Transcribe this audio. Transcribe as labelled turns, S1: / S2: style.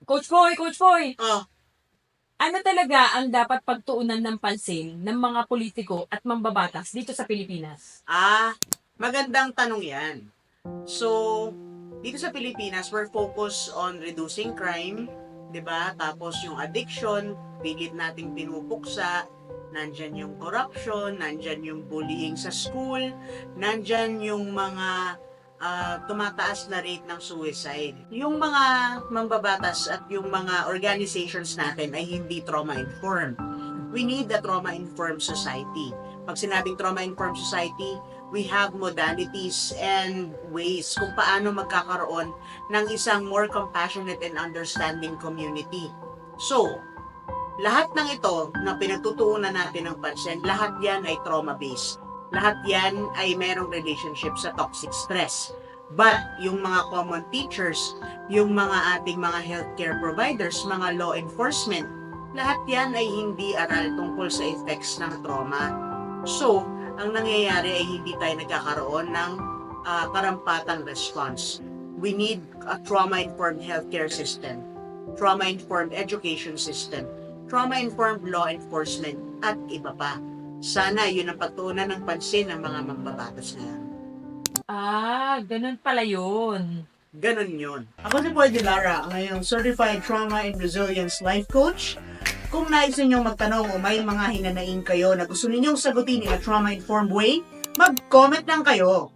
S1: Coach Foy,
S2: Oh,
S1: ano talaga ang dapat pagtuunan ng pansin ng mga politiko at mambabatas dito sa Pilipinas?
S2: magandang tanong yan. So, dito sa Pilipinas, we're focused on reducing crime, 'di ba? Tapos yung addiction, pilit nating pinupuksa. Nandyan yung corruption, nandyan yung bullying sa school, nandyan yung mga tumataas na rate ng suicide. Yung mga mambabatas at yung mga organizations natin ay hindi trauma-informed. We need a trauma-informed society. Pag sinabing trauma-informed society, we have modalities and ways kung paano magkakaroon ng isang more compassionate and understanding community. So, lahat ng ito na pinagtutuunan natin ng pansin, lahat yan ay trauma-based. Lahat yan ay merong relationship sa toxic stress. But, yung mga common teachers, yung mga ating mga healthcare providers, mga law enforcement, lahat yan ay hindi aral tungkol sa effects ng trauma. So, ang nangyayari ay hindi tayo nagkakaroon ng karampatang response. We need a trauma-informed healthcare system, trauma-informed education system, trauma-informed law enforcement, at iba pa. Sana yun ang pagtuunan ng pansin ng mga mambabatas na yan.
S1: Ganun pala yun.
S2: Ganon yun. Ako si Boy Dilara, ngayong Certified Trauma and Resilience Life Coach. Kung nais ninyong magtanong o may mga hinanaing kayo na gusto ninyong sagutin in a trauma-informed way, mag-comment lang kayo.